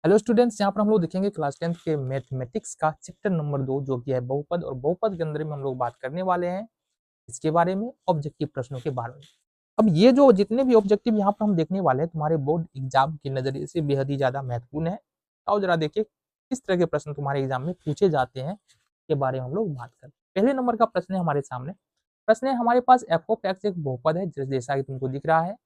Hello students, यहाँ पर हम लोग देखेंगे क्लास 10th के मैथमेटिक्स का चैप्टर नंबर 2 जो कि है बहुपद। और बहुपद के अंदर में हम लोग बात करने वाले हैं इसके बारे में, ऑब्जेक्टिव प्रश्नों के बारे में। अब ये जो जितने भी ऑब्जेक्टिव यहाँ पर हम देखने वाले हैं तुम्हारे बोर्ड एग्जाम के नजरिए से बेहद ही ज्यादा महत्वपूर्ण है। आओ जरा देखिए किस तरह के प्रश्न तुम्हारे एग्जाम में पूछे जाते हैं के बारे में हम लोग बात करें। पहले नंबर का प्रश्न है हमारे सामने। प्रश्न है हमारे पास एफ ऑफ एक्स एक बहुपद है जैसा कि तुमको दिख रहा है,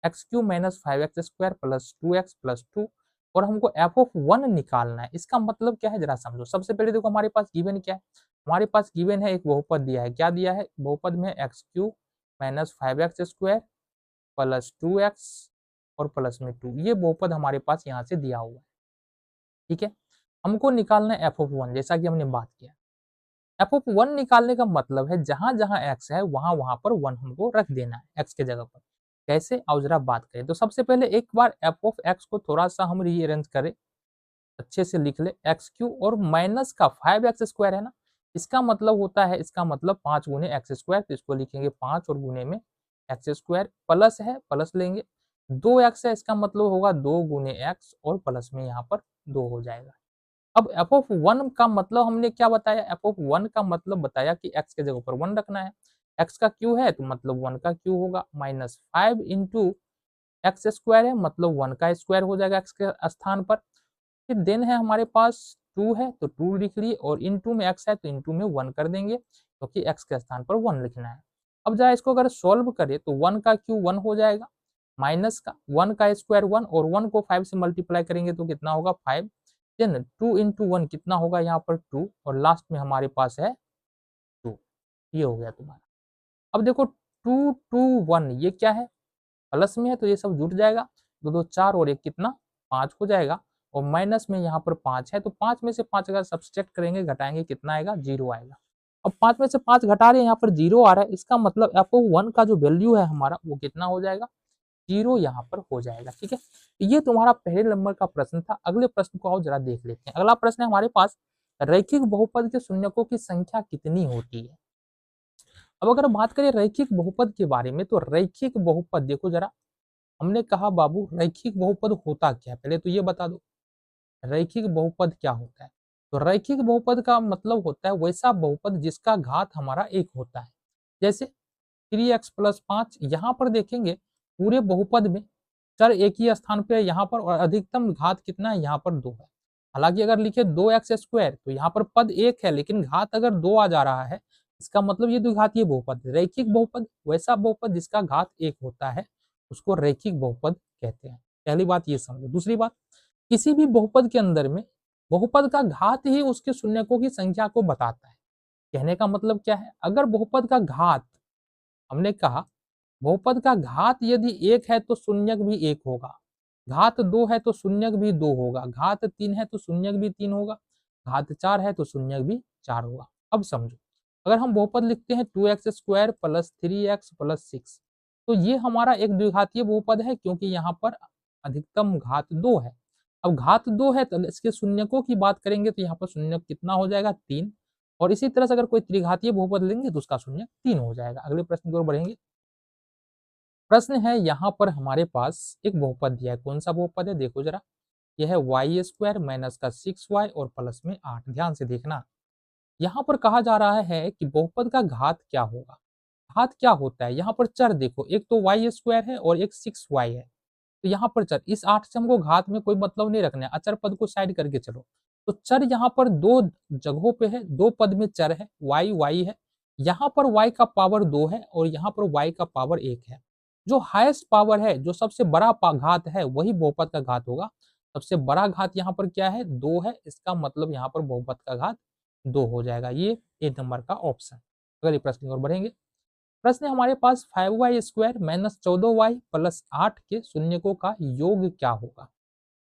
x Q minus 5x² plus 2x plus 2, और हमको एफ ऑफ 1 निकालना है। इसका मतलब क्या है जरा समझो। सबसे पहले देखो हमारे पास गिवन क्या है। हमारे पास गिवन है एक बहुपद दिया है। क्या दिया है? बहुपद में x Q minus 5x² plus 2x और प्लस में 2, ये बहुपद हमारे पास यहाँ से दिया हुआ है। ठीक है, हमको निकालना है एफ ऑफ 1 जैसा कि हमने बात किया। एफ ऑफ 1 निकालने का मतलब है जहां जहां एक्स है वहां वहां पर 1 हमको रख देना है एक्स के जगह पर। कैसे, आओ जरा बात करें। तो सबसे पहले एक बार एफ ऑफ एक्स को थोड़ा सा हम रीअरेंज करें, अच्छे से लिख ले। एक्स क्यू और माइनस का 5x² है ना, इसका मतलब होता है, इसका मतलब 5 गुने एक्स स्क्वायर, तो इसको लिखेंगे 5 और गुने में x², प्लस है प्लस लेंगे, 2x है, इसका मतलब होगा 2 गुने एक्स और प्लस में यहाँ पर 2 हो जाएगा। अब एफ ऑफ 1 का मतलब हमने क्या बताया? एफ ऑफ 1 का मतलब बताया कि एक्स के जगह पर 1 रखना है। एक्स का क्यू है तो मतलब 1 का क्यू होगा, माइनस 5 इंटू x² है मतलब 1 का स्क्वायर हो जाएगा एक्स के स्थान पर। फिर देन है हमारे पास 2 है तो 2 लिख लिए, और इंटू में x है तो इंटू में 1 कर देंगे क्योंकि x के स्थान पर 1 लिखना है। अब जरा इसको अगर सॉल्व करें तो 1 का क्यू 1 हो जाएगा, माइनस का 1 का स्क्वायर 1, और 1 को 5 से मल्टीप्लाई करेंगे तो कितना होगा 5। देन 2 इंटू 1 कितना होगा यहाँ पर 2, और लास्ट में हमारे पास है 2। ये हो गया तुम्हारा। अब देखो 2 2 1 ये क्या है? प्लस में है तो ये सब जुट जाएगा, 2 2 4 और 1 कितना 5 हो जाएगा, और माइनस में यहाँ पर 5 है तो 5 में से 5 अगर सब्सट्रैक्ट करेंगे घटाएंगे कितना आएगा? 0 आएगा। अब 5 में से 5 घटा रहे हैं, यहाँ पर 0 आ रहा है, इसका मतलब एफ ऑफ 1 का जो वैल्यू है हमारा वो कितना हो जाएगा? 0 यहाँ पर हो जाएगा। ठीक है, ये तुम्हारा पहले नंबर का प्रश्न था। अगले प्रश्न को आओ जरा देख लेते हैं। अगला प्रश्न है हमारे पास, रैखिक बहुपद के शून्यकों की संख्या कितनी होती है? अब अगर बात करें रैखिक बहुपद के बारे में तो रैखिक बहुपद देखो जरा, हमने कहा बाबू रैखिक बहुपद होता क्या है, पहले तो ये बता दो रैखिक बहुपद क्या होता है। तो रैखिक बहुपद का मतलब होता है वैसा बहुपद जिसका घात हमारा एक होता है। जैसे 3x प्लस 5, यहाँ पर देखेंगे पूरे बहुपद में चर एक ही स्थान पे है यहाँ पर, और अधिकतम घात कितना है? यहाँ पर 2 है। हालांकि अगर लिखे 2x² तो यहाँ पर पद एक है लेकिन घात अगर 2 आ जा रहा है, इसका मतलब ये द्विघातीय बहुपद है। रैखिक बहुपद वैसा बहुपद जिसका घात एक होता है उसको रैखिक बहुपद कहते हैं। पहली बात ये समझो। दूसरी बात, किसी भी बहुपद के अंदर में बहुपद का घात ही उसके शून्यकों की संख्या को बताता है। कहने का मतलब क्या है? अगर बहुपद का घात, हमने कहा बहुपद का घात यदि 1 है तो शून्यक भी 1 होगा, घात 2 है तो शून्यक भी 2 होगा, घात 3 है तो शून्यक भी 3 होगा, घात 4 है तो शून्यक भी 4 होगा। अब समझो, अगर हम बहुपद लिखते हैं 2x² प्लस 3x प्लस 6, तो ये हमारा एक द्विघातीय बहुपद है क्योंकि यहाँ पर अधिकतम घात 2 है। अब घात 2 है तो इसके शून्यकों की बात करेंगे तो यहाँ पर शून्यक कितना हो जाएगा? 3। और इसी तरह से अगर कोई त्रिघातीय बहुपद लेंगे तो उसका शून्यक 3 हो जाएगा। अगले प्रश्न की ओर बढ़ेंगे। प्रश्न है यहाँ पर हमारे पास एक बहुपद दिया है। कौन सा बहुपद है? देखो जरा, यह है y² माइनस का 6y और प्लस में 8। ध्यान से देखना, यहाँ पर कहा जा रहा है कि बहुपद का घात क्या होगा। घात क्या होता है? यहाँ पर चर देखो, एक तो y² है और एक 6y है, तो यहाँ पर चर, इस 8 से हमको घात में कोई मतलब नहीं रखना है, अचर पद को साइड करके चलो। तो चर यहाँ पर 2 जगहों पे है, 2 पद में चर है, y है, यहाँ पर y का पावर 2 है और यहाँ पर y का पावर 1 है। जो हाईएस्ट पावर है, जो सबसे बड़ा घात है, वही बहुपद का घात होगा। सबसे बड़ा घात यहाँ पर क्या है? 2 है, इसका मतलब यहाँ पर बहुपद का घात 2 हो जाएगा। ये एक नंबर का ऑप्शन। अगले प्रश्न की ओर बढ़ेंगे। प्रश्न है हमारे पास 5y² माइनस 14y प्लस 8 के शून्यकों का योग क्या होगा?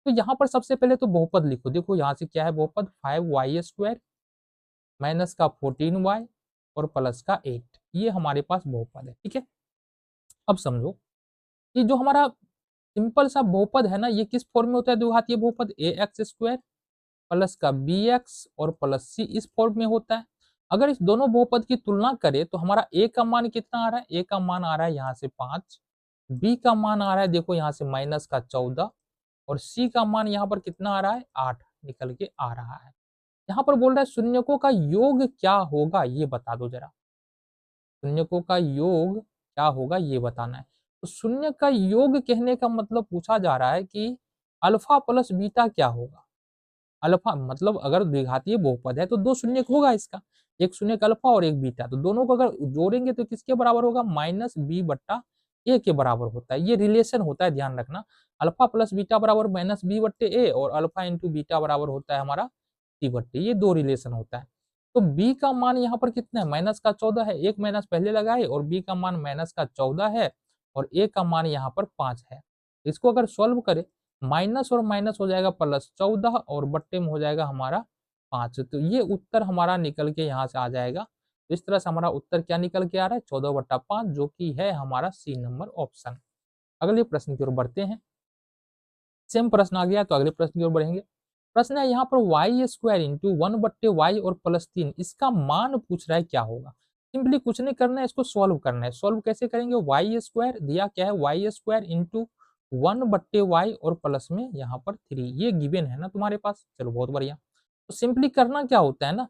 तो यहाँ पर सबसे पहले तो बहुपद लिखो। देखो यहाँ से क्या है बहुपद? 5y² माइनस का 14y और प्लस का 8, ये हमारे पास बहुपद है। ठीक है, अब समझो कि जो हमारा सिंपल सा बहुपद है ना, ये किस फॉर्म में होता है? द्विघातीय बहुपद ax² प्लस का bx और प्लस c, इस फॉर्म में होता है। अगर इस दोनों बहुपद की तुलना करें तो हमारा a का मान कितना आ रहा है? a का मान आ रहा है यहाँ से 5, b का मान आ रहा है देखो यहाँ से माइनस का 14, और सी का मान यहाँ पर कितना आ रहा है 8 निकल के आ रहा है। यहाँ पर बोल रहा है शून्यकों का योग क्या होगा ये बता दो जरा, शून्यकों का योग क्या होगा ये बताना है। तो शून्य का योग कहने का मतलब पूछा जा रहा है कि अल्फा प्लस बीटा क्या होगा। अल्फा मतलब अगर द्विघातीय बहुपद है तो दो शून्य होगा इसका, एक शून्य अल्फा और एक बीटा, तो दोनों को अगर जोड़ेंगे तो किसके बराबर होगा माइनस बी बट्टा ए के बराबर होता है। ये रिलेशन होता है, ध्यान रखना। अल्फा प्लस बीटा बराबर माइनस बी बट्टे ए और अल्फा इंटू बीटा बराबर होता है हमारा सी बट्टे, ये दो रिलेशन होता है। तो बी का मान यहाँ पर कितना है माइनस का 14 है, एक माइनस पहले लगाए और बी का मान माइनस का 14 है और ए का मान यहाँ पर 5 है। इसको अगर सॉल्व करें माइनस और माइनस हो जाएगा प्लस 14 और बट्टे में हो जाएगा हमारा 5, तो ये उत्तर हमारा निकल के यहाँ से आ जाएगा। तो इस तरह से हमारा उत्तर क्या निकल के आ रहा है 14/5, जो कि है हमारा सी नंबर ऑप्शन। अगले प्रश्न की ओर बढ़ते हैं। सेम प्रश्न आ गया तो अगले प्रश्न की ओर बढ़ेंगे। प्रश्न है यहाँ पर वाई स्क्वायर इंटू 1/y और प्लस 3, इसका मान पूछ रहा है क्या होगा। सिंपली कुछ नहीं करना है, इसको सॉल्व करना है। सॉल्व कैसे करेंगे, वाई स्क्वायर दिया क्या है वाई स्क्वायर इंटू 1/y और प्लस में यहाँ पर 3, ये गिवन है ना तुम्हारे पास, चलो बहुत बढ़िया। तो सिंपली करना क्या होता है ना,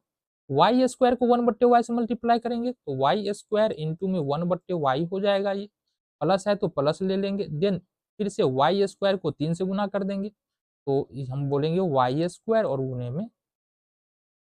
वाई स्क्वायर को 1/y से मल्टीप्लाई करेंगे तो वाई स्क्वायर इंटू में 1/y हो जाएगा, ये प्लस है तो प्लस ले लेंगे, देन फिर से वाई स्क्वायर को 3 से गुना कर देंगे तो हम बोलेंगे वाई स्क्वायर और गुने में।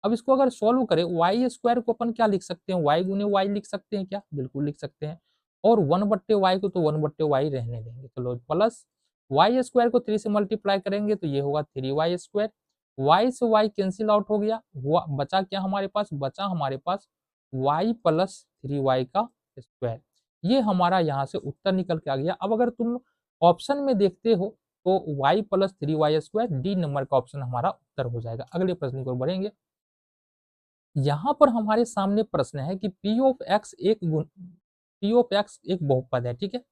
अब इसको अगर सॉल्व करें वाई स्क्वायर को अपन क्या लिख सकते हैं, वाई गुने वाई लिख सकते हैं क्या, बिल्कुल लिख सकते हैं। और 1/y को तो 1/y रहने देंगे, चलो प्लस वाई स्क्वायर को 3 से मल्टीप्लाई करेंगे तो ये होगा 3y स्क्वायर, वाई से वाई कैंसिल आउट हो गया, बचा क्या हमारे पास, बचा हमारे पास y प्लस 3y का स्क्वायर। ये हमारा यहाँ से उत्तर निकल के आ गया। अब अगर तुम ऑप्शन में देखते हो तो y plus 3y square D number का ऑप्शन हमारा उत्तर हो जाएगा। अगले प्रश्न को बढ़ेंगे। यहाँ पर हमारे सामने प्रश्न है कि P ऑफ x एक बहुपद है, ठीक है।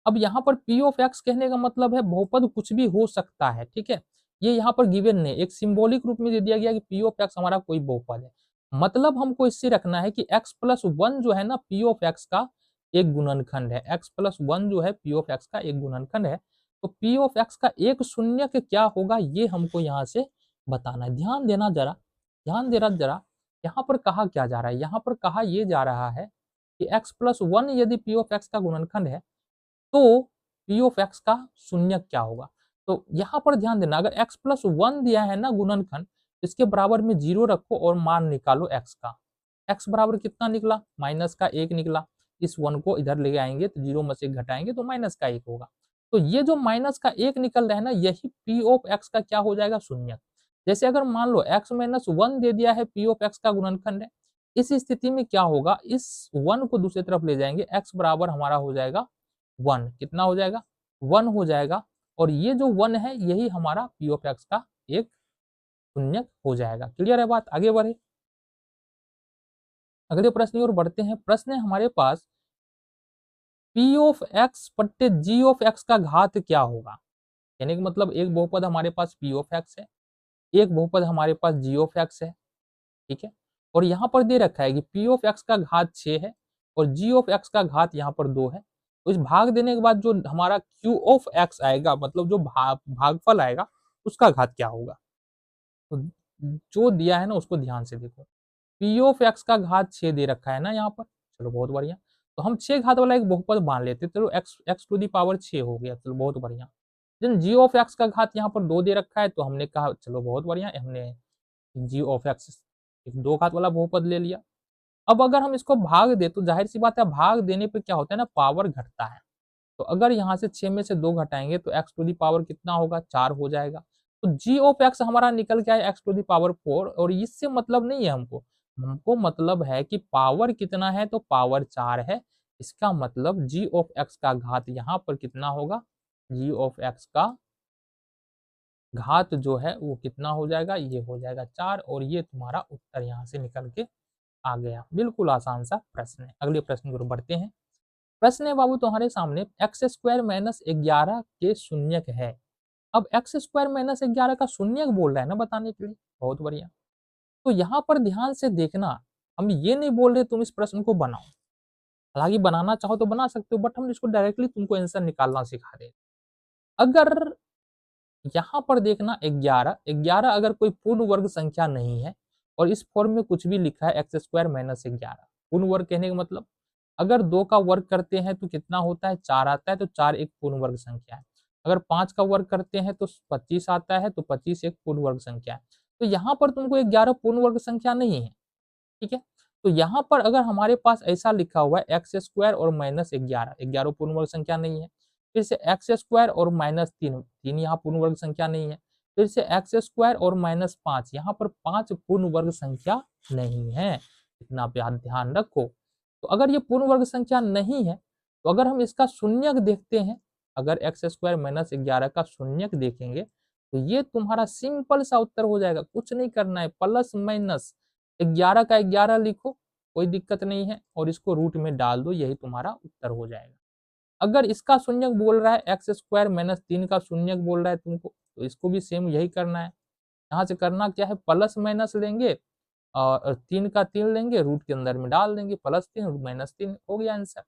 अब यहाँ पर P ऑफ x कहने का मतलब है बहुपद कुछ भी हो सकता है, ठीक है। ये यहाँ पर गिवन नहीं, एक सिंबॉलिक रूप में दे दिया गया कि P ऑफ x हमारा कोई बहुपद है। मतलब हमको इससे रखना है कि x प्लस 1 जो है ना P ऑफ x का एक गुणनखंड है, x प्लस 1 जो है P ऑफ x का एक गुणनखंड है। तो P ऑफ x का एक शून्यक क्या होगा ये हमको यहाँ से बताना है। ध्यान देना जरा, ध्यान देना जरा। यहाँ पर कहा क्या जा रहा है, यहाँ पर कहा ये जा रहा है कि x प्लस 1 यदि P ऑफ x का गुणनखंड है तो P ऑफ x का शून्यक क्या होगा। तो यहाँ पर ध्यान देना, अगर x प्लस 1 दिया है ना गुणनखंड, इसके बराबर में 0 रखो और मान निकालो x का। x बराबर कितना निकला, माइनस का 1 निकला। इस 1 को इधर ले आएंगे तो 0 में से घटाएंगे तो माइनस का 1 होगा। तो ये जो माइनस का 1 निकल रहा है ना, यही P ऑफ x का क्या हो जाएगा, शून्यक। जैसे अगर मान लो x माइनस 1 दे दिया है, P ऑफ x का गुणनखंड है, इस स्थिति में क्या होगा, इस 1 को दूसरी तरफ ले जाएंगे, x बराबर हमारा हो जाएगा 1, कितना हो जाएगा 1 हो जाएगा। और ये जो 1 है यही हमारा P ऑफ x का एक शून्यक हो जाएगा। क्लियर है बात, आगे बढ़े। अगले प्रश्न की ओर बढ़ते हैं। प्रश्न है हमारे पास P ऑफ x बट्टे G ऑफ x का घात क्या होगा। यानी कि मतलब एक बहुपद हमारे पास P ऑफ x है, एक बहुपद हमारे पास G ऑफ x है, ठीक है। और यहाँ पर दे रखा है कि P ऑफ x का घात 6 है और G ऑफ x का घात यहाँ पर 2 है। तो इस भाग देने के बाद जो हमारा Q ऑफ x आएगा, मतलब जो भागफल आएगा उसका घात क्या होगा। तो जो दिया है ना उसको ध्यान से देखो। P ऑफ x का घात 6 दे रखा है ना यहाँ पर, चलो बहुत बढ़िया। तो हम 6 घात वाला एक बहुपद मान लेते, चलो x टू दी पावर 6 हो गया, चलो बहुत बढ़िया। देन g ऑफ x का घात यहाँ पर 2 दे रखा है, तो हमने कहा चलो बहुत बढ़िया, हमने g ऑफ x एक 2 घात वाला बहुपद ले लिया। अब अगर हम इसको भाग दे तो जाहिर सी बात है भाग देने पे क्या होता है ना, पावर घटता है। तो अगर यहाँ से 6 में से 2 घटाएंगे तो x टू दी पावर कितना होगा, 4 हो जाएगा। तो g ऑफ x हमारा निकल के आया x टू दी पावर 4, और इससे मतलब नहीं है हमको, हमको मतलब है कि पावर कितना है, तो पावर 4 है। इसका मतलब g ऑफ x का घात यहाँ पर कितना होगा, g ऑफ x का घात जो है वो कितना हो जाएगा, ये हो जाएगा 4, और ये तुम्हारा उत्तर यहाँ से निकल के आ गया। बिल्कुल आसान सा प्रश्न है। अगले प्रश्न की ओर बढ़ते हैं। प्रश्न है बाबू तुम्हारे सामने, एक्स स्क्वायर माइनस 11 के शून्यक है। अब एक्स स्क्वायर माइनस 11 का शून्यक बोल रहा है ना बताने के लिए, बहुत बढ़िया। तो यहाँ पर ध्यान से देखना, हम ये नहीं बोल रहे तुम इस प्रश्न को बनाओ, हालांकि बनाना चाहो तो बना सकते हो, बट हम इसको डायरेक्टली तुमको आंसर निकालना सिखा रहे। अगर यहाँ पर देखना 11, 11 अगर कोई पूर्ण वर्ग संख्या नहीं है और इस फॉर्म में कुछ भी लिखा है एक्स स्क्वायर माइनस 11, पूर्ण वर्ग कहने का मतलब अगर 2 का वर्ग करते हैं तो कितना होता है 4 आता है, तो 4 एक पूर्ण वर्ग संख्या है। अगर 5 का वर्ग करते हैं तो 25 आता है, तो 25 एक पूर्ण वर्ग संख्या है। तो यहाँ पर तुमको 11 पूर्ण वर्ग संख्या नहीं है, ठीक है। तो यहाँ पर अगर हमारे पास ऐसा लिखा हुआ है एक्स स्क्वायर और माइनस 11, 11 पूर्ण वर्ग संख्या नहीं है। फिर से एक्स स्क्वायर और माइनस 3, 3 यहाँ पूर्ण वर्ग संख्या नहीं है। फिर से एक्स स्क्वायर और माइनस 5, यहाँ पर 5 पूर्ण वर्ग संख्या नहीं है, इतना ध्यान रखो। तो अगर ये पूर्ण वर्ग संख्या नहीं है तो अगर हम इसका शून्यक देखते हैं, अगर एक्स स्क्वायर माइनस 11 का शून्यक देखेंगे तो ये तुम्हारा सिंपल सा उत्तर हो जाएगा, कुछ नहीं करना है, प्लस माइनस 11 का 11 लिखो, कोई दिक्कत नहीं है, और इसको रूट में डाल दो, यही तुम्हारा उत्तर हो जाएगा। अगर इसका शून्यक बोल रहा है एक्स स्क्वायर माइनस 3 का शून्यक बोल रहा है तुमको, तो इसको भी सेम यही करना है। यहाँ से करना क्या है, प्लस माइनस लेंगे और 3 का 3 लेंगे, रूट के अंदर में डाल देंगे, प्लस 3 माइनस 3 हो गया आंसर।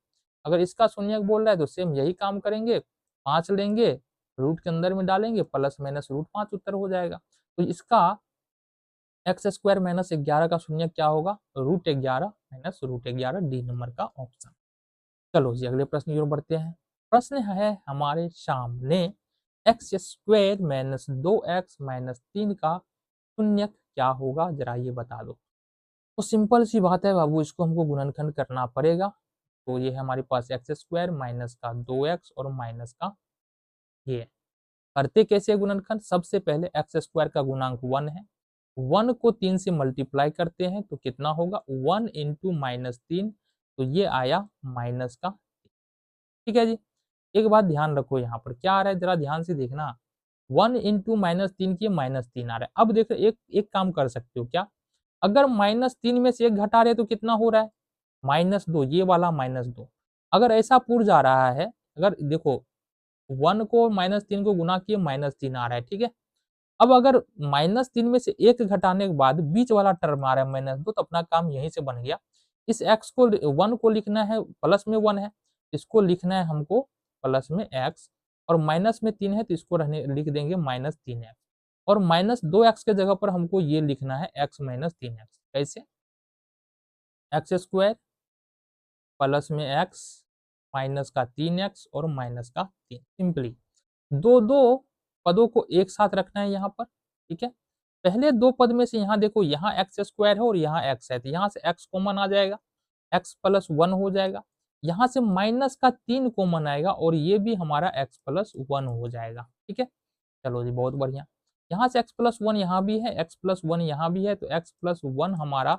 अगर इसका शून्यक बोल रहा है तो सेम यही काम करेंगे, 5 लेंगे, रूट के अंदर में डालेंगे, प्लस माइनस रूट 5 उत्तर हो जाएगा। तो इसका एक्स स्क्वायर माइनस 11 का शून्यक क्या होगा, root 11 minus root 11, D number का ऑप्शन। चलो जी अगले प्रश्न की ओर बढ़ते हैं। प्रश्न है हमारे सामने, x square minus 2x minus 3 का शून्यक क्या होगा, जरा ये बता दो। तो सिंपल सी बात है बाबू, इसको हमको गुणनखंड करना पड़ेगा। तो ये है हमारे पास एक्स स्क्वायर माइनस का 2x और माइनस का ये। करते कैसे गुणनखंड, सबसे पहले एक्स स्क्वायर का गुणांक 1 है, 1 को 3 से मल्टीप्लाई करते हैं तो कितना होगा 1 इंटू माइनस 3, तो ये आया माइनस का, ठीक है जी। एक बात ध्यान रखो, यहाँ पर क्या आ रहा है जरा ध्यान से देखना, 1 इंटू माइनस 3 की माइनस 3 आ रहा है। अब देखो एक काम कर सकते हो क्या, अगर माइनस 3 में से एक घटा रहे तो कितना हो रहा है -2, ये वाला -2। अगर ऐसा पूर जा रहा है, अगर देखो 1 को -3 को गुना किए -3 आ रहा है, ठीक है। अब अगर -3 में से एक घटाने के बाद बीच वाला टर्म आ रहा है -2, तो अपना काम यहीं से बन गया। इस x को 1 को लिखना है, प्लस में 1 है, इसको लिखना है हमको प्लस में x, और माइनस में 3 है तो इसको रहने लिख देंगे -3x, और -2x के जगह पर हमको ये लिखना है x माइनस 3x। कैसे, एक्स स्क्वायर प्लस में x माइनस का 3x और माइनस का 3, सिंपली दो दो पदों को एक साथ रखना है यहाँ पर, ठीक है। पहले दो पद में से यहाँ देखो, यहाँ एक्स स्क्वायर है और यहाँ x है, तो यहाँ से x कॉमन आ जाएगा, x प्लस 1 हो जाएगा। यहाँ से माइनस का 3 कॉमन आएगा और ये भी हमारा x प्लस 1 हो जाएगा, ठीक है। चलो जी बहुत बढ़िया, यहाँ से x प्लस 1 यहाँ भी है, x प्लस 1 यहाँ भी है, तो x प्लस 1 हमारा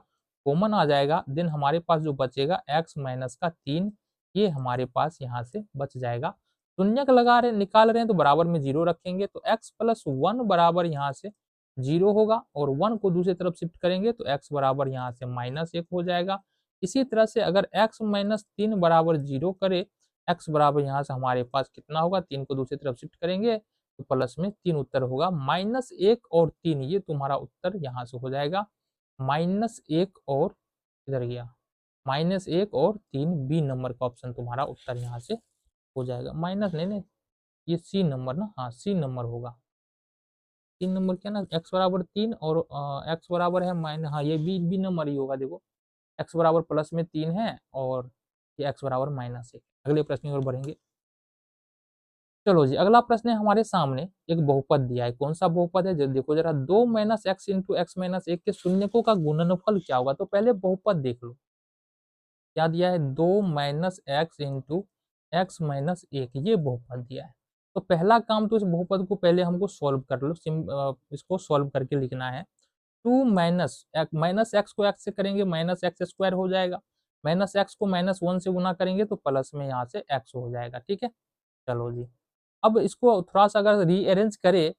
कॉमन आ जाएगा। देन हमारे पास जो बचेगा x माइनस का 3, ये हमारे पास यहाँ से बच जाएगा। शून्यक लगा रहे निकाल रहे हैं तो बराबर में 0 रखेंगे, तो x प्लस 1 बराबर यहाँ से 0 होगा, और 1 को दूसरी तरफ शिफ्ट करेंगे तो x बराबर यहाँ से -1 हो जाएगा। इसी तरह से अगर x माइनस 3 बराबर 0 करे, x बराबर यहाँ से हमारे पास कितना होगा, 3 को दूसरी तरफ शिफ्ट करेंगे तो प्लस में 3 उत्तर होगा, -1 और 3, ये तुम्हारा उत्तर यहाँ से हो जाएगा। -1 और इधर गया, -1 और 3, बी नंबर का ऑप्शन तुम्हारा उत्तर यहाँ से हो जाएगा। माइनस नहीं, ये सी नंबर ना, हाँ सी नंबर होगा। 3 नंबर क्या ना, x बराबर 3 और x बराबर है माइनस, हाँ ये बी नंबर ही होगा। देखो x बराबर प्लस में 3 है और ये x बराबर -1। अगले प्रश्न की ओर बढ़ेंगे। चलो जी अगला प्रश्न है हमारे सामने, एक बहुपद दिया है। कौन सा बहुपद है, देखो जरा, 2 minus x into x minus 1 के शून्यकों का गुणनफल क्या होगा। तो पहले बहुपद देख लो, क्या दिया है, 2 minus x into x minus 1, ये बहुपद दिया है। तो पहला काम तो इस बहुपद को पहले हमको सॉल्व कर लो, इसको सॉल्व करके लिखना है। 2 माइनस एक्स को एक्स से करेंगे माइनस एक्स स्क्वायर हो जाएगा, माइनस एक्स को -1 से गुना करेंगे तो प्लस में यहाँ से एक्स हो जाएगा, ठीक है। चलो जी, अब इसको थोड़ा सा अगर रीअरेंज करें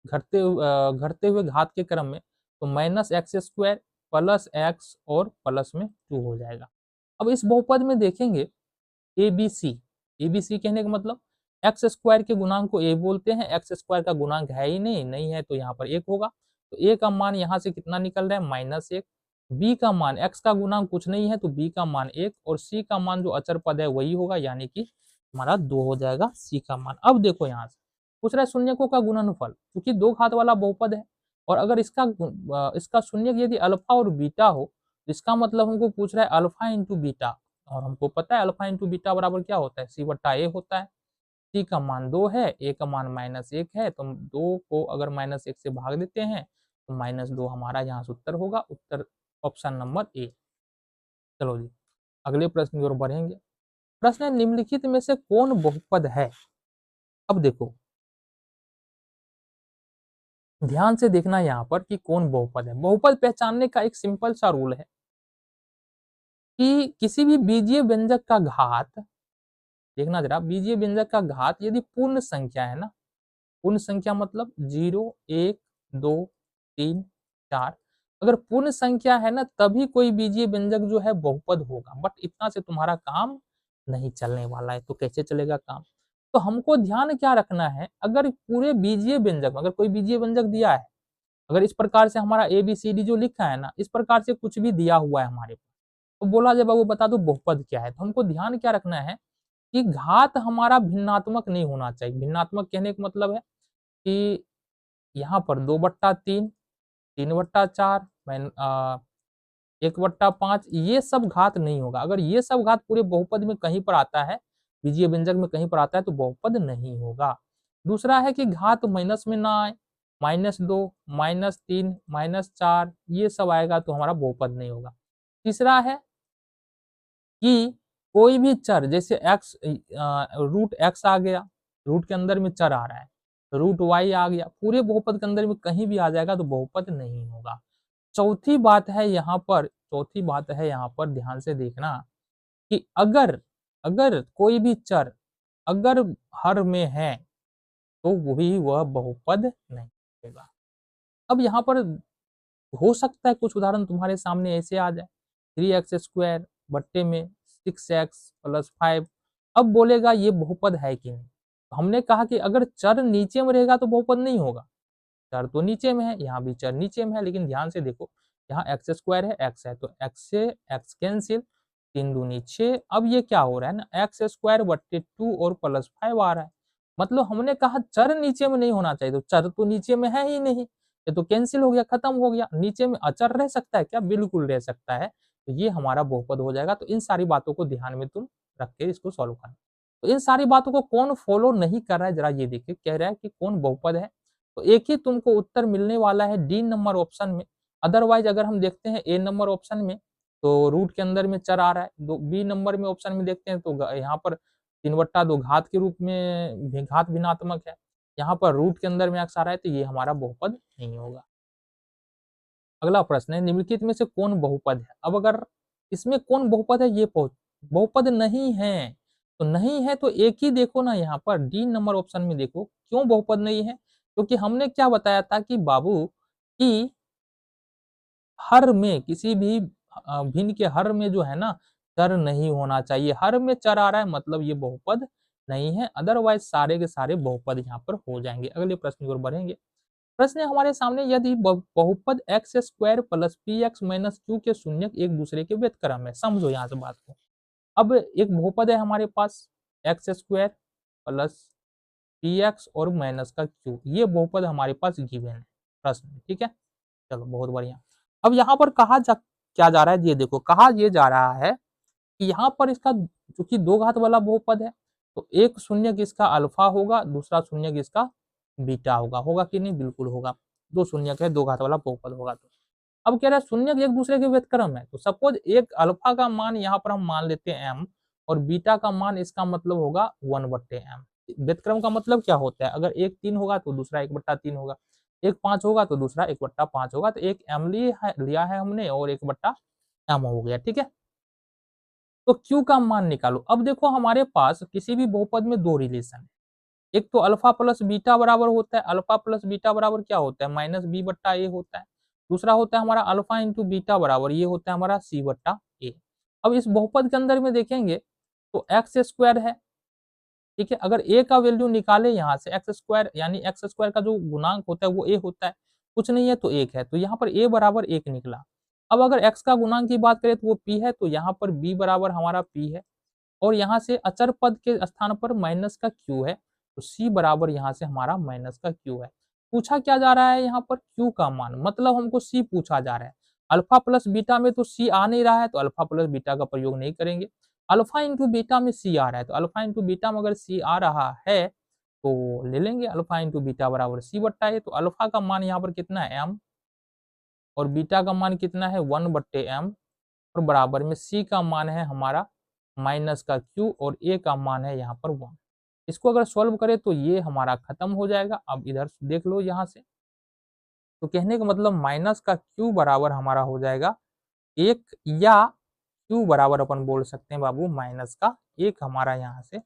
घटते हुए घात के क्रम में, तो minus x square plus x और प्लस में 2 हो जाएगा। अब इस बहुपद में देखेंगे एबीसी, एबीसी कहने का मतलब एक्स स्क्वायर के गुणांक को ए बोलते हैं, एक्स स्क्वायर का गुणांक है ही नहीं है तो यहाँ पर 1 होगा, तो ए का मान यहाँ से कितना निकल रहा है -1। बी का मान, एक्स का गुणांक कुछ नहीं है तो बी का मान 1, और सी का मान जो अचर पद है वही होगा, यानी कि हमारा 2 हो जाएगा सी का मान। अब देखो यहाँ से पूछ रहा है शून्यकों का गुणनफल, क्योंकि दो घात वाला बहुपद है और अगर इसका शून्यक यदि अल्फा और बीटा हो तो इसका मतलब हमको पूछ रहा है अल्फा इंटू बीटा, और हमको पता है अल्फा इंटू बीटा बराबर क्या होता है, सी बट्टा ए होता है। सी का मान 2 है, ए का मान -1 है, तो हम 2 को अगर -1 से भाग देते हैं तो -2 हमारा यहाँ से उत्तर होगा, उत्तर ऑप्शन नंबर ए। चलो जी अगले प्रश्न की ओर बढ़ेंगे। प्रश्न है निम्नलिखित में से कौन बहुपद है। अब देखो ध्यान से देखना यहाँ पर कि कौन बहुपद है। बहुपद पहचानने का एक सिंपल सा रूल है कि किसी भी बीजीय व्यंजक का घात, देखना जरा, बीजीय व्यंजक का घात यदि पूर्ण संख्या है ना, पूर्ण संख्या मतलब 0 1 2 3 4, अगर पूर्ण संख्या है ना तभी कोई बीजीय व्यंजक जो है बहुपद होगा, बट इतना से तुम्हारा काम नहीं चलने वाला है। तो कैसे चलेगा काम, तो हमको ध्यान क्या रखना है, अगर पूरे बीजीय व्यंजक में अगर कोई बीजीय व्यंजक दिया है, अगर इस प्रकार से हमारा ए बी सी डी जो लिखा है ना, इस प्रकार से कुछ भी दिया हुआ है हमारे पास, तो बोला जब वो बता दो बहुपद क्या है, तो हमको ध्यान क्या रखना है कि घात हमारा भिन्नात्मक नहीं होना चाहिए। भिन्नात्मक कहने का मतलब है कि यहाँ पर 2/3, 3/4, 1/5 ये सब घात नहीं होगा। अगर ये सब घात पूरे बहुपद में कहीं पर आता है, बीजीय व्यंजक में कहीं पर आता है तो बहुपद नहीं होगा। दूसरा है कि घात माइनस में ना आए, -2, -3, -4 ये सब आएगा तो हमारा बहुपद नहीं होगा। तीसरा है कि कोई भी चर जैसे x रूट x आ गया, रूट के अंदर में चर आ रहा है, रूट y आ गया, पूरे बहुपद के अंदर में कहीं भी आ जाएगा तो बहुपद नहीं होगा। चौथी बात है यहाँ पर, चौथी बात है यहाँ पर ध्यान से देखना कि अगर अगर कोई भी चर अगर हर में है तो वही वह बहुपद नहीं होगा। अब यहाँ पर हो सकता है कुछ उदाहरण तुम्हारे सामने ऐसे आ जाए, 3x² बट्टे में 6x + 5, अब बोलेगा ये बहुपद है कि नहीं। तो हमने कहा कि अगर चर नीचे में रहेगा तो बहुपद नहीं होगा, चर तो नीचे में है, यहाँ भी चर नीचे में है, लेकिन ध्यान से देखो यहाँ x² है, x है तो x से x कैंसिल, 3 दूनी 6, अब ये क्या हो रहा है ना x² बट्टे 2 और +5 आ रहा है, मतलब हमने कहा चर नीचे में नहीं होना चाहिए, तो चर तो नीचे में है ही नहीं, ये तो कैंसिल हो गया, खत्म हो गया। नीचे में अचर रह सकता है क्या, बिल्कुल रह सकता है, तो ये हमारा बहुपद हो जाएगा। तो इन सारी बातों को ध्यान में तुम रख के इसको सॉल्व करना। तो इन सारी बातों को कौन फॉलो नहीं कर रहा है जरा ये देखिए, कह रहा है कि कौन बहुपद है, तो एक ही तुमको उत्तर मिलने वाला है डी नंबर ऑप्शन में। अदरवाइज अगर हम देखते हैं ए नंबर ऑप्शन में तो रूट के अंदर में चर आ रहा है, दो बी नंबर में ऑप्शन में देखते हैं तो यहाँ पर 3/2 घात के रूप में घात भिन्नात्मक है, यहाँ पर रूट के अंदर में x आ रहा है, तो ये हमारा बहुपद नहीं होगा। अगला प्रश्न है निम्नलिखित में से कौन बहुपद है। अब अगर इसमें कौन बहुपद है, ये बहुपद नहीं है, तो नहीं है तो एक ही देखो ना, यहाँ पर डी नंबर ऑप्शन में देखो क्यों बहुपद नहीं है, क्योंकि हमने क्या बताया था कि बाबू कि हर में किसी भी भिन्न के हर में जो है ना चर नहीं होना चाहिए, हर में चर आ रहा है मतलब ये बहुपद नहीं है, अदरवाइज सारे के सारे बहुपद यहाँ पर हो जाएंगे। अगले प्रश्न की ओर बढ़ेंगे। प्रश्न है हमारे सामने यदि बहुपद x² + px - q के शून्यक एक दूसरे के व्युत्क्रम है। समझो यहाँ से बात को। अब एक बहुपद है हमारे पास x² + px और माइनस का q, ये बहुपद हमारे पास गिवन है प्रश्न में, ठीक है। चलो बहुत बढ़िया। अब यहाँ पर क्या जा रहा है, ये देखो कहा ये जा रहा है कि यहाँ पर इसका चूंकि दो घात वाला बहुपद है तो एक शून्यक इसका अल्फा होगा, दूसरा शून्यक इसका बीटा होगा कि नहीं, बिल्कुल होगा। दो शून्यक है, दो घात वाला बहुपद होगा। तो अब कह रहा है शून्यक एक दूसरे के व्युत्क्रम है, तो सपोज एक अल्फा का मान यहाँ पर हम मान लेते हैं m और बीटा का मान इसका मतलब होगा 1/m। व्युत्क्रम का मतलब क्या होता है, अगर एक 3 होगा तो दूसरा 1/3 होगा, एक 5 होगा तो दूसरा 1/5 होगा, तो एक m लिया है हमने और 1/m हो गया, ठीक है। तो q का मान निकालो। अब देखो हमारे पास किसी भी बहुपद में दो रिलेशन है, एक तो अल्फा प्लस बीटा बराबर होता है, अल्फा प्लस बीटा बराबर क्या होता है -b/a होता है, दूसरा होता है हमारा अल्फा इंटू बीटा बराबर ये होता है हमारा c/a। अब इस बहुपद के अंदर में देखेंगे तो x² है, ठीक है, अगर a का वैल्यू निकाले यहाँ से x² यानी x² का जो गुणांक होता है वो a होता है, कुछ नहीं है तो 1 है, तो यहाँ पर a बराबर 1 निकला। अब अगर x का गुणांक की बात करें तो वो p है, तो यहाँ पर b बराबर हमारा p है, और यहाँ से अचर पद के स्थान पर माइनस का q है, तो सी बराबर यहाँ से हमारा माइनस का क्यू है। पूछा क्या जा रहा है यहाँ पर, क्यू का मान, मतलब हमको सी पूछा जा रहा है। अल्फा प्लस बीटा में तो सी आ नहीं रहा है, तो अल्फा प्लस बीटा का प्रयोग नहीं करेंगे। अल्फा इंटू बीटा में सी आ रहा है, तो अल्फा इंटू बीटा में अगर सी आ रहा है तो ले लेंगे अल्फा इंटू बीटा बराबर सी बट्टा ए। तो अल्फा का मान यहाँ पर कितना है एम, और बीटा का मान कितना है 1/m, और बराबर में सी का मान है हमारा माइनस का क्यू, और ए का मान है यहाँ पर 1। इसको अगर सॉल्व करें तो ये हमारा खत्म हो जाएगा। अब इधर देख लो यहाँ से, तो कहने का मतलब माइनस का क्यू बराबर हमारा हो जाएगा 1, या क्यू बराबर अपन बोल सकते हैं बाबू माइनस का 1, हमारा यहाँ से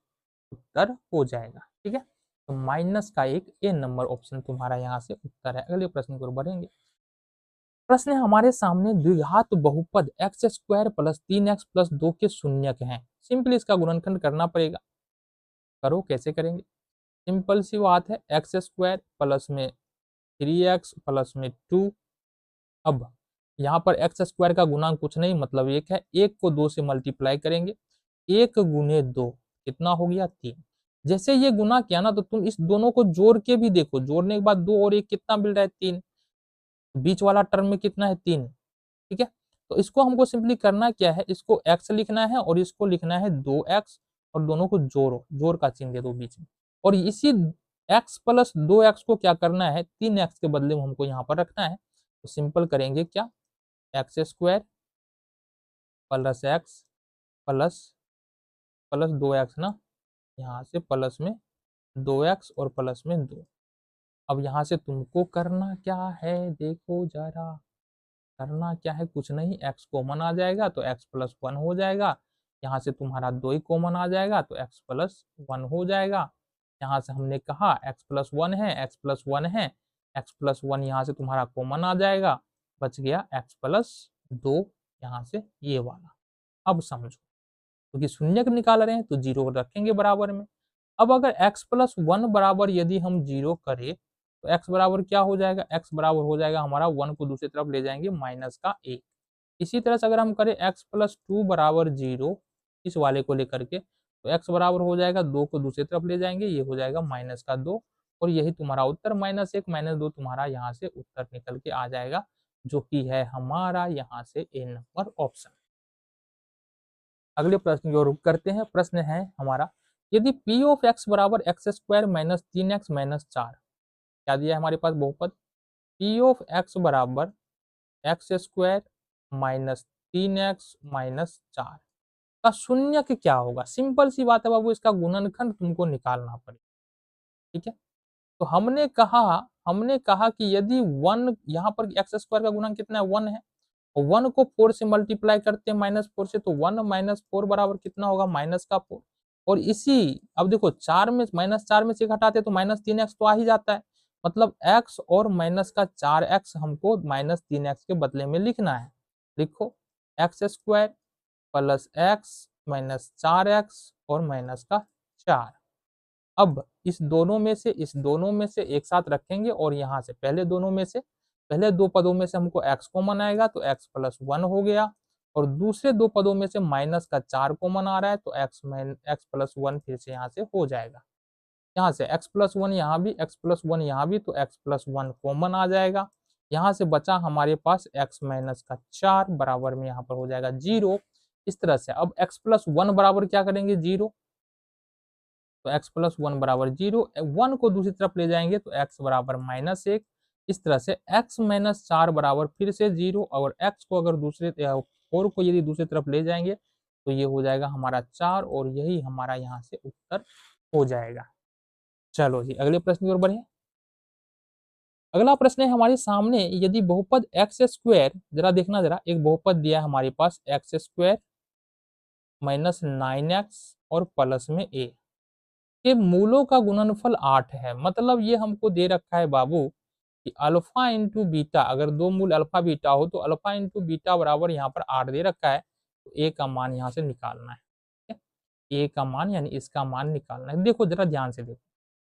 उत्तर हो जाएगा। ठीक है, तो माइनस का 1 ए नंबर ऑप्शन तुम्हारा यहाँ से उत्तर है। अगले प्रश्न की ओर बढ़ेंगे। प्रश्न हमारे सामने द्विघात बहुपद x square plus 3x plus 2 के शून्यक हैं। सिंपली इसका गुणनखंड करना पड़ेगा। करो, कैसे करेंगे? सिंपल सी बात है, एक्स स्क्वायर प्लस में 3x प्लस में 2। अब यहाँ पर एक्स स्क्वायर का गुणांक कुछ नहीं मतलब 1 है, 1 को 2 से मल्टीप्लाई करेंगे, 1 गुने 2 कितना हो गया 3। जैसे ये गुना किया ना, तो तुम इस दोनों को जोड़ के भी देखो, जोड़ने के बाद 2 और 1 कितना मिल रहा है 3, बीच वाला टर्म में कितना है 3। ठीक है, तो इसको हमको सिंपली करना क्या है, इसको x लिखना है और इसको लिखना है 2x, और दोनों को जोड़ो, जोड़ का चिन्ह दे दो बीच में, और इसी x प्लस 2x को क्या करना है 3x के बदले में हमको यहाँ पर रखना है। तो सिंपल करेंगे क्या, x square plus x plus plus 2x ना, यहाँ से प्लस में 2x और प्लस में 2। अब यहाँ से तुमको करना क्या है, देखो जरा, करना क्या है, कुछ नहीं, x कॉमन आ जाएगा तो x प्लस 1 हो जाएगा। यहाँ से तुम्हारा 2 ही कॉमन आ जाएगा तो x प्लस 1 हो जाएगा। यहाँ से हमने कहा x प्लस 1 है, x प्लस 1 है, x प्लस 1 यहाँ से तुम्हारा कॉमन आ जाएगा, बच गया x प्लस 2 यहाँ से ये वाला। अब समझो, क्योंकि तो शून्यक निकाल रहे हैं तो जीरो रखेंगे बराबर में। अब अगर x प्लस 1 बराबर यदि हम जीरो करें तो x बराबर क्या हो जाएगा, x बराबर हो जाएगा हमारा 1 को दूसरी तरफ ले जाएंगे माइनस का 1। इसी तरह से अगर हम करें x प्लस 2 बराबर 0, इस वाले को लेकर के, तो x बराबर हो जाएगा 2 को दूसरी तरफ ले जाएंगे, ये हो जाएगा माइनस का 2, और यही तुम्हारा उत्तर -1 -2 तुम्हारा यहाँ से उत्तर निकल के आ जाएगा, जो कि है हमारा यहाँ से ए नंबर ऑप्शन। अगले प्रश्न की ओर रुख करते हैं। प्रश्न है हमारा, यदि p ऑफ x बराबर x square minus 3x minus 4, क्या दिया है हमारे पास बहुपद, p ऑफ x बराबर x square minus 3x minus 4 का शून्यक क्या होगा। सिंपल सी बात है बाबू, इसका गुणनखंड तुमको निकालना पड़ेगा। ठीक है, तो हमने कहा कि यदि 1, यहाँ पर एक्स स्क्वायर का गुणन कितना है 1 है, 1 को 4 से मल्टीप्लाई करते हैं -4 से, तो 1 माइनस 4 बराबर कितना होगा माइनस का 4। और इसी, अब देखो 4 में -4 में से घटाते तो -3x तो आ ही जाता है, मतलब x और माइनस का 4x हमको -3x के बदले में लिखना है। लिखो x square plus x minus 4x और माइनस का 4। अब इस दोनों में से एक साथ रखेंगे, और यहाँ से पहले दो पदों में से हमको x कॉमन आएगा तो x प्लस 1 हो गया, और दूसरे दो पदों में से माइनस का 4 कॉमन आ रहा है तो x प्लस 1 फिर से यहाँ से हो जाएगा। यहाँ से x प्लस 1 यहाँ भी, x प्लस 1 यहाँ भी, तो x प्लस 1 कॉमन आ जाएगा। यहाँ से बचा हमारे पास x माइनस का 4 बराबर में यहाँ पर हो जाएगा 0। इस तरह से अब x प्लस 1 बराबर क्या करेंगे 0, तो x प्लस 1 बराबर 0, 1 को दूसरी तरफ ले जाएंगे तो x बराबर -1। इस तरह से x माइनस 4 बराबर फिर से 0, और x को अगर 4 को यदि दूसरी तरफ ले जाएंगे तो ये हो जाएगा हमारा 4, और यही हमारा यहाँ से उत्तर हो जाएगा। चलो जी, अगले प्रश्न की ओर बढ़े। अगला प्रश्न है हमारे सामने, यदि बहुपद एक्स स्क्वायर, जरा देखना जरा, एक बहुपद दिया है हमारे पास एक्स स्क्वायर माइनस 9x और प्लस में a के मूलों का गुणनफल 8 है। मतलब ये हमको दे रखा है बाबू कि अल्फा इंटू बीटा, अगर दो मूल अल्फा बीटा हो तो अल्फा इंटू बीटा बराबर यहाँ पर 8 दे रखा है, तो a का मान यहाँ से निकालना है। ठीक है, a का मान यानी इसका मान निकालना है। देखो जरा ध्यान से देखो,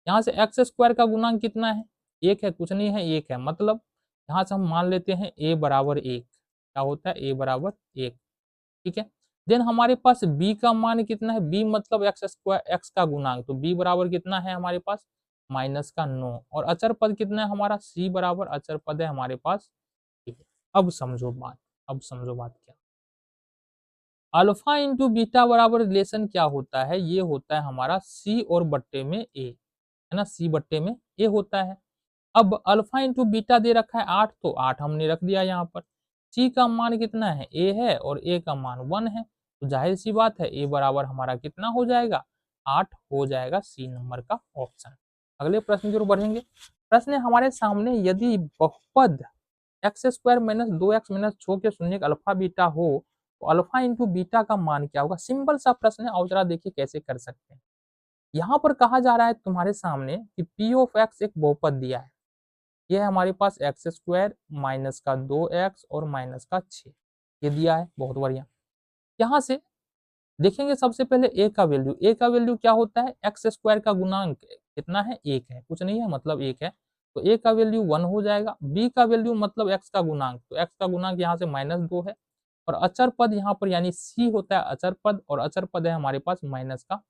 यहाँ से एक्स स्क्वायर का गुणांक कितना है, 1 है, कुछ नहीं है 1 है, मतलब यहाँ से हम मान लेते हैं a बराबर 1, क्या होता है a बराबर 1। ठीक है, देन हमारे पास b का मान कितना है, b मतलब एक्स स्क्वायर, x का गुणांक, तो b बराबर कितना है हमारे पास माइनस का 9, और अचर पद कितना है हमारा, c बराबर अचर पद है हमारे पास a। अब समझो बात, अब समझो बात क्या, अल्फा इंटू बीटा बराबर रिलेशन क्या होता है, ये होता है हमारा c और बट्टे में a, है ना, c बट्टे में a होता है। अब अल्फा इंटू बीटा दे रखा है 8, तो 8 हमने रख दिया यहाँ पर, c का मान कितना है a है और a का मान 1 है, तो जाहिर सी बात है a बराबर हमारा कितना हो जाएगा 8 हो जाएगा, सी नंबर का ऑप्शन। अगले प्रश्न की ओर बढ़ेंगे। प्रश्न है हमारे सामने, यदि बहुपद x square minus 2x minus 6 के शून्य अल्फा बीटा हो तो अल्फा इंटू बीटा का मान क्या होगा। सिंपल सा प्रश्न है, और जरा देखिए कैसे कर सकते हैं। यहाँ पर कहा जा रहा है तुम्हारे सामने कि पी ऑफ एक्स एक बहुपद दिया है, ये है हमारे पास एक्स स्क्वायर माइनस का 2x और माइनस का 6, ये दिया है, बहुत बढ़िया। यहाँ से देखेंगे सबसे पहले a का वैल्यू, a का वैल्यू क्या होता है, एक्स स्क्वायर का गुणांक कितना है 1 है, कुछ नहीं है मतलब 1 है, तो a का वैल्यू 1 हो जाएगा। b का वैल्यू मतलब x का गुणांक, तो x का गुणांक यहाँ से -2 है, और अचर पद यहाँ पर यानी c होता है अचर पद, और अचर पद है हमारे पास माइनस का,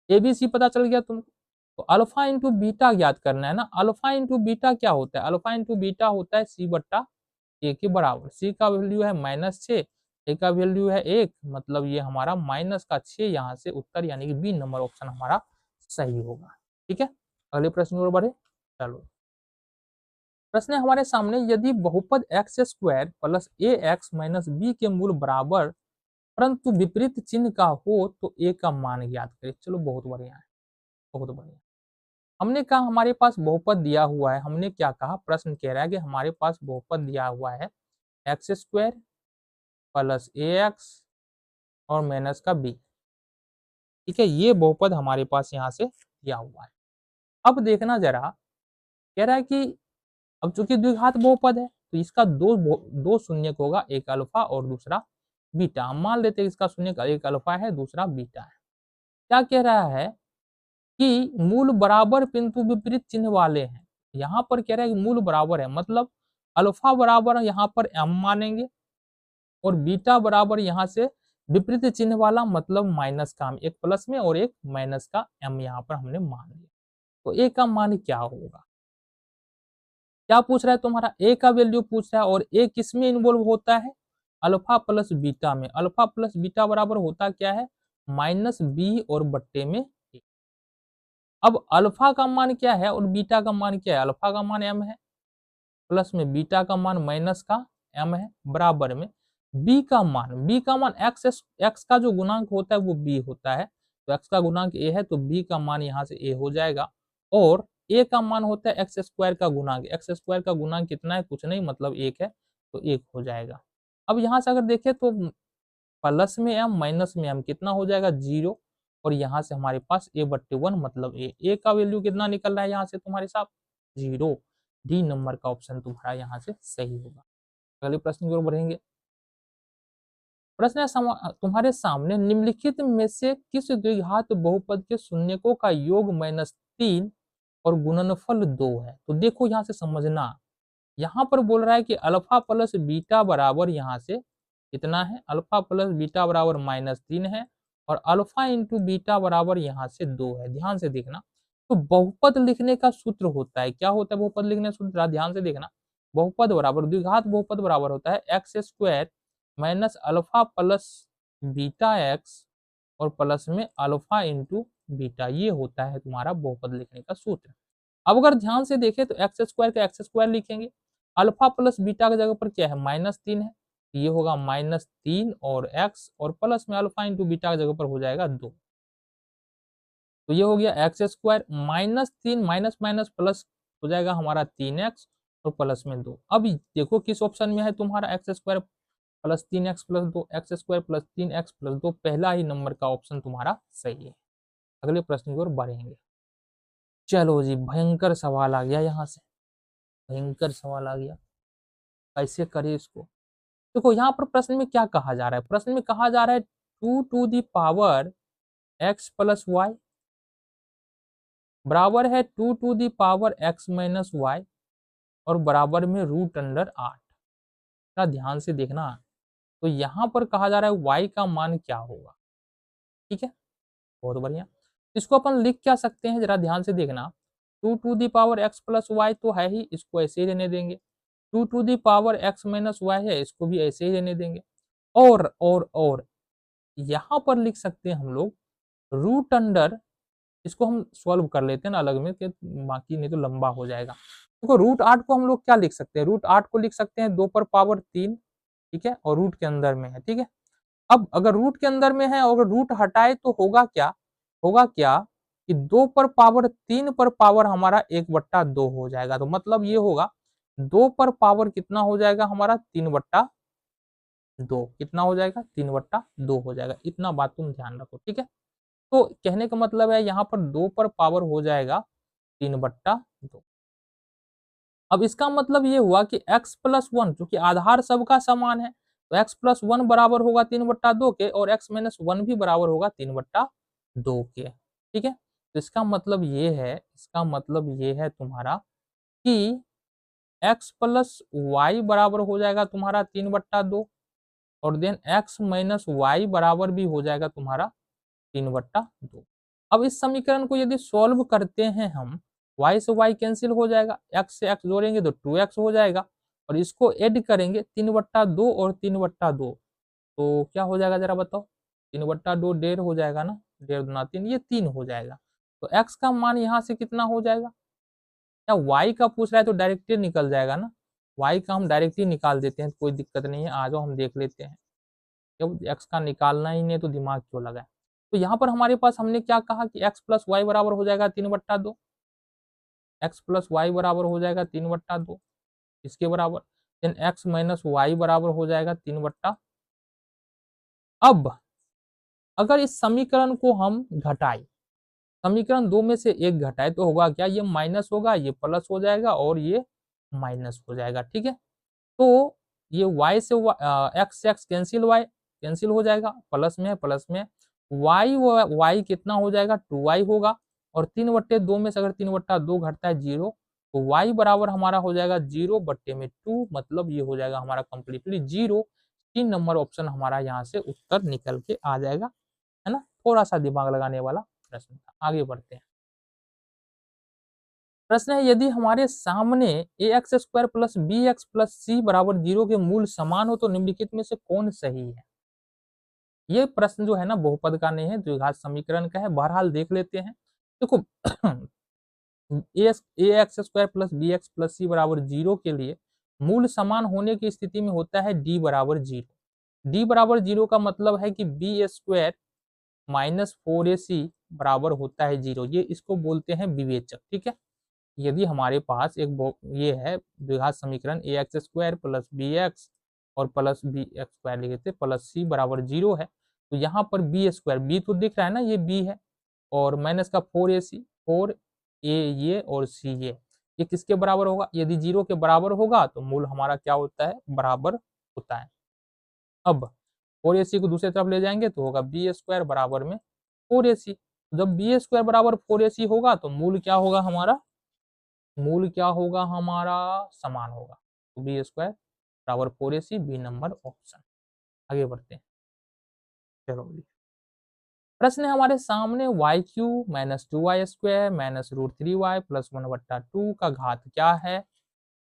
ABC पता चल गया तुमको। तो अल्फा इंटू बीटा ज्ञात करना है ना, अल्फा इंटू बीटा क्या होता है, अल्फा इंटू बीटा होता है c बट्टा a के बराबर, c का वैल्यू है -6, a का वैल्यू है 1, मतलब ये हमारा -6, यहाँ से उत्तर यानी कि बी नंबर ऑप्शन हमारा सही होगा। ठीक है, अगले प्रश्न की ओर बढ़े। चलो, प्रश्न है हमारे सामने, यदि बहुपद एक्स स्क्वायर प्लस ए एक्स माइनस बी के मूल बराबर परंतु विपरीत चिन्ह का हो तो a का मान ज्ञात करें। चलो बहुत बढ़िया है, बहुत बढ़िया। हमने कहा हमारे पास बहुपद दिया हुआ है, हमने क्या कहा, प्रश्न कह रहा है कि हमारे पास बहुपद दिया हुआ है एक्स स्क्वायर प्लस ए एक्स और माइनस का बी, ठीक है, ये बहुपद हमारे पास यहाँ से दिया हुआ है। अब देखना जरा, कह रहा है कि अब चूंकि द्विघात बहुपद है तो इसका दो शून्यक होगा, एक अल्फा और दूसरा बीटा। हम मान लेते हैं इसका शून्यक एक अल्फा है दूसरा बीटा है। क्या कह रहा है कि मूल बराबर किंतु विपरीत चिन्ह वाले हैं। यहाँ पर कह रहा है कि मूल बराबर है, मतलब अल्फा बराबर यहाँ पर m मानेंगे और बीटा बराबर यहाँ से विपरीत चिन्ह वाला, मतलब माइनस का, हम एक प्लस में और एक माइनस का m यहाँ पर हमने मान लिया। तो a का मान क्या होगा, क्या पूछ रहा है तुम्हारा, a का वैल्यू पूछ रहा है, और a किस में इन्वॉल्व होता है, अल्फा प्लस बीटा में। अल्फा प्लस बीटा बराबर होता क्या है, -b और बट्टे में a। अब अल्फा का मान क्या है और बीटा का मान क्या है, अल्फा का मान m है प्लस में बीटा का मान माइनस का m है, बराबर में b का मान x का जो गुणांक होता है वो b होता है, तो x का गुणांक a है तो b का मान यहाँ से a हो जाएगा, और a का मान होता है एक्स स्क्वायर का गुणांक, एक्स स्क्वायर का गुणांक कितना है, कुछ नहीं मतलब 1 है, तो 1 हो जाएगा। अब यहाँ से अगर देखें तो प्लस में m माइनस में m कितना हो जाएगा 0, और यहाँ से हमारे पास a/1 मतलब a का वैल्यू कितना निकल रहा है यहाँ से तुम्हारे साथ 0, डी नंबर का ऑप्शन तुम्हारा यहाँ से सही होगा। अगले प्रश्न की ओर बढ़ेंगे। प्रश्न है तुम्हारे सामने, निम्नलिखित में से किस द्विघात बहुपद के शून्यकों का योग -3 और गुणनफल 2 है। तो देखो यहाँ से समझना, यहाँ पर बोल रहा है कि अल्फा प्लस बीटा बराबर यहाँ से कितना है, अल्फा प्लस बीटा बराबर -3 है, और अल्फा इंटू बीटा बराबर यहाँ से 2 है। ध्यान से देखना, तो बहुपद लिखने का सूत्र होता है, क्या होता है बहुपद लिखने का सूत्र, ध्यान से देखना, बहुपद बराबर द्विघात बहुपद बराबर होता है x square minus alpha plus beta x और प्लस में अल्फा इंटू बीटा, ये होता है तुम्हारा बहुपद लिखने का सूत्र। अब अगर ध्यान से देखें तो एक्स स्क्वायर का एक्स स्क्वायर लिखेंगे, अल्फा प्लस बीटा की जगह पर क्या है -3 है, ये होगा -3 और x, और प्लस में अल्फा इंटू बीटा की जगह पर हो जाएगा 2, तो ये हो गया x square -3 minus minus plus हो जाएगा हमारा 3x और प्लस में 2। अब देखो किस ऑप्शन में है तुम्हारा x square plus 3x plus 2, x square plus 3x plus 2, पहला ही नंबर का ऑप्शन तुम्हारा सही है। अगले प्रश्न की ओर बढ़ेंगे। चलो जी, भयंकर सवाल आ गया, यहाँ से भयंकर सवाल आ गया, कैसे करें इसको। देखो यहाँ पर प्रश्न में क्या कहा जा रहा है, प्रश्न में कहा जा रहा है 2 to the power x plus Y बराबर है 2 to the power x minus Y और बराबर में √8। ध्यान से देखना, तो यहाँ पर कहा जा रहा है y का मान क्या होगा। ठीक है, बहुत बढ़िया। इसको अपन लिख क्या सकते हैं, जरा ध्यान से देखना। 2 to the power x plus Y तो है ही, इसको ऐसे ही रहने देंगे। 2 to the power x minus Y है, इसको भी ऐसे ही रहने देंगे। और यहाँ पर लिख सकते हैं हम लोग रूट अंडर, इसको हम सॉल्व कर लेते हैं ना अलग में, कि बाकी नहीं तो लंबा हो जाएगा। देखो रूट 8 को हम लोग क्या लिख सकते हैं, रूट 8 को लिख सकते हैं 2 पर पावर 3, ठीक है, और रूट के अंदर में है। ठीक है, अब अगर रूट के अंदर में है और रूट हटाए तो होगा क्या, होगा क्या कि 2 पर पावर 3 पर पावर हमारा 1/2 हो जाएगा। तो मतलब ये होगा 2 पर पावर कितना हो जाएगा हमारा 3/2, कितना हो जाएगा 3/2 हो जाएगा। इतना बात तुम ध्यान रखो। ठीक है, तो कहने का मतलब है यहाँ पर 2 पर पावर हो जाएगा 3/2। अब इसका मतलब ये हुआ कि x प्लस 1, क्योंकि आधार सबका समान है, तो x प्लस 1 बराबर होगा 3/2 के, और x माइनस 1 भी बराबर होगा 3/2 के। ठीक है, तो इसका मतलब ये है, इसका मतलब ये है तुम्हारा कि x प्लस वाई बराबर हो जाएगा तुम्हारा 3/2, और देन x माइनस वाई बराबर भी हो जाएगा तुम्हारा 3/2। अब इस समीकरण को यदि सॉल्व करते हैं हम, y से y कैंसिल हो जाएगा, x से x जोड़ेंगे तो 2x हो जाएगा, और इसको ऐड करेंगे 3/2 और 3/2, तो क्या हो जाएगा जरा बताओ। 3/2 1.5 हो जाएगा ना, 1.5 दूना 3, ये 3 हो जाएगा। तो x का मान यहाँ से कितना हो जाएगा, या y का पूछ रहा है तो डायरेक्ट ही निकल जाएगा ना, y का हम डायरेक्ट ही निकाल देते हैं, कोई दिक्कत नहीं है। आ जाओ हम देख लेते हैं, जब x का निकालना ही नहीं तो दिमाग क्यों लगाए। तो यहाँ पर हमारे पास हमने क्या कहा कि x प्लस वाई बराबर हो जाएगा 3/2, x प्लस वाई बराबर हो जाएगा 3/2, इसके बराबर। देन x माइनस वाई बराबर हो जाएगा 3/। अब अगर इस समीकरण को हम घटाए, समीकरण 2 में से एक घटाए तो होगा क्या, ये माइनस होगा, ये प्लस हो जाएगा, और ये माइनस हो जाएगा। ठीक है, तो ये y से x से x कैंसिल, y कैंसिल हो जाएगा, प्लस में है प्लस में, y कितना हो जाएगा 2y होगा, और 3/2 में से अगर 3/2 घटता है 0, तो y बराबर हमारा हो जाएगा 0/2, मतलब ये हो जाएगा हमारा कंप्लीटली 0। 3 नंबर ऑप्शन हमारा यहाँ से उत्तर निकल के आ जाएगा, है ना। थोड़ा सा दिमाग लगाने वाला प्रश्न था। आगे बढ़ते हैं। प्रश्न है, यदि हमारे सामने ax² प्लस bx प्लस सी बराबर 0 के मूल समान हो तो निम्नलिखित में से कौन सही है। ये प्रश्न जो है ना बहुपद का नहीं है, द्विघात समीकरण का है। बहरहाल देख लेते हैं। देखो ax² प्लस bx प्लस सी बराबर 0 के लिए मूल समान होने की स्थिति में होता है d बराबर 0। d बराबर 0 का मतलब है कि b² माइनस 4ac बराबर होता है 0। ये इसको बोलते हैं विवेचक। ठीक है, यदि हमारे पास एक ये है द्विघात समीकरण ax² प्लस bx और प्लस bx² लिखे थे प्लस c बराबर 0 है, तो यहाँ पर b² b तो दिख रहा है ना, ये b है, और माइनस का 4ac, 4a ये और c ये किसके बराबर होगा, यदि 0 के बराबर होगा तो मूल हमारा क्या होता है, बराबर होता है। अब 4ac को दूसरी तरफ ले जाएंगे तो होगा b² बराबर में 4ac। जब b² बराबर 4ac होगा तो मूल क्या होगा हमारा, मूल क्या होगा हमारा, समान होगा। तो b² बराबर 4ac, बी नंबर ऑप्शन। आगे बढ़ते हैं। चलो जी, प्रश्न है हमारे सामने y³ minus 2y² minus √3y plus 1/2 का घात क्या है।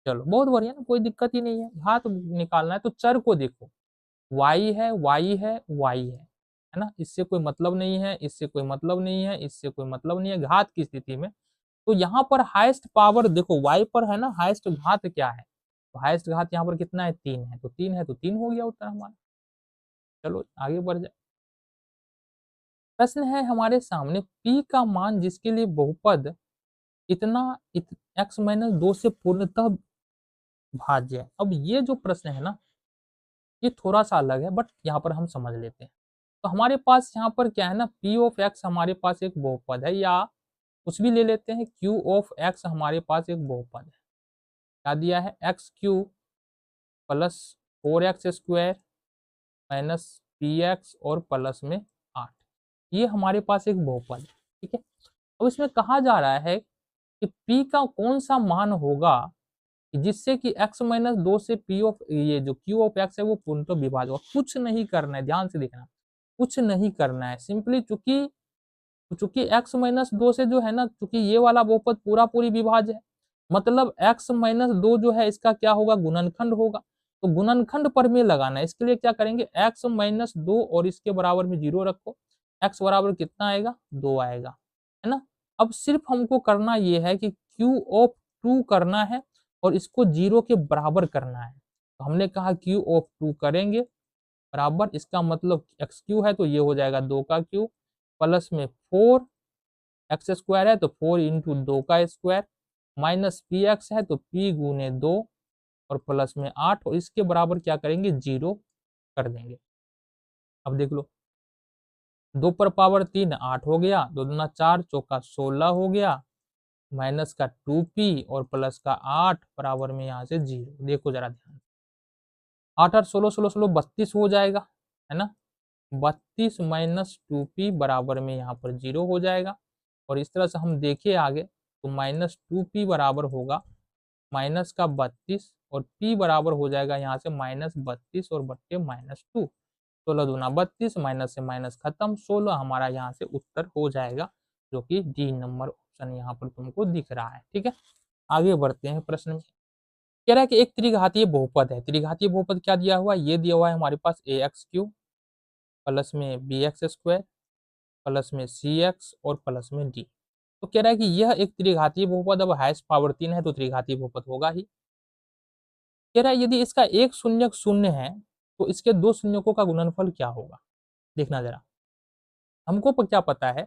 चलो बहुत बढ़िया ना, कोई दिक्कत ही नहीं है। घात निकालना है तो चर को देखो, y है y है y है ना, इससे कोई मतलब नहीं है, इससे कोई मतलब नहीं है, इससे कोई मतलब नहीं है। घात की स्थिति में तो यहाँ पर हाईएस्ट पावर देखो y पर है ना, हाईएस्ट घात क्या है, तो हाईएस्ट घात यहाँ पर कितना है 3 है, तो 3 है तो 3 हो गया उत्तर हमारा। चलो आगे बढ़ जाए। प्रश्न है हमारे सामने p का मान जिसके लिए बहुपद इतना x माइनस 2 से पूर्णतः भाज्य है। अब ये जो प्रश्न है ना, ये थोड़ा सा अलग है, बट यहाँ पर हम समझ लेते हैं। तो हमारे पास यहाँ पर क्या है ना, p ऑफ x हमारे पास एक बहुपद है, या कुछ भी ले लेते हैं, q ऑफ x हमारे पास एक बहुपद है। क्या दिया है, x³ plus 4x² minus px और प्लस में 8, ये हमारे पास एक बहुपद है। ठीक है, अब इसमें कहा जा रहा है कि p का कौन सा मान होगा जिससे कि x माइनस 2 से p ऑफ ये जो q ऑफ x है वो पूर्णतः विभाज्य होगा। कुछ नहीं करना है, ध्यान से देखना, कुछ नहीं करना है, सिंपली चूंकि x माइनस 2 से जो है ना, चूंकि ये वाला बहुपद पूरा पूरी विभाज्य है, मतलब x माइनस 2 जो है इसका क्या होगा, गुणनखंड होगा। तो गुणनखंड पर में लगाना है, इसके लिए क्या करेंगे, x माइनस 2 और इसके बराबर में 0 रखो, x बराबर कितना आएगा, 2 आएगा, है ना। अब सिर्फ हमको करना ये है कि q ऑफ 2 करना है और इसको 0 के बराबर करना है। तो हमने कहा q ऑफ 2 करेंगे बराबर, इसका मतलब एक्स क्यू है तो ये हो जाएगा 2 का क्यूब प्लस में 4 एक्स स्क्वायर है तो 4 इंटू 2 का स्क्वायर माइनस पी एक्स है तो p गुने 2 और प्लस में 8 और इसके बराबर क्या करेंगे, 0 कर देंगे। अब देख लो, 2 पर पावर 3 8 हो गया, 2 दूना 4 चौका 16 हो गया, माइनस का 2p और प्लस का 8 बराबर में यहाँ से 0। देखो जरा ध्यान, 8 8 16 16 16 32 हो जाएगा, है ना। 32 माइनस 2p बराबर में यहाँ पर 0 हो जाएगा। और इस तरह से हम देखें आगे तो माइनस 2p बराबर होगा माइनस का 32 और p बराबर हो जाएगा यहाँ से माइनस 32 और बट्टे माइनस 2। 16 दूना 32, माइनस से माइनस खत्म, 16 हमारा यहाँ से उत्तर हो जाएगा, जो कि डी नंबर ऑप्शन यहाँ पर तुमको दिख रहा है। ठीक है, आगे बढ़ते हैं प्रश्न में। कह रहा है कि एक त्रिघातीय बहुपद है, त्रिघातीय बहुपद क्या दिया हुआ है, ये दिया हुआ है हमारे पास ए एक्स क्यू प्लस में बी एक्स स्क्वायर प्लस में सी एक्स और प्लस में डी। तो कह रहा है कि यह एक त्रिघातीय बहुपद, अब हाईएस्ट पावर 3 है तो त्रिघातीय बहुपद होगा ही। कह रहा है यदि इसका एक शून्यक शून्य है तो इसके दो शून्यकों का गुणनफल क्या होगा। देखना जरा, हमको क्या पता है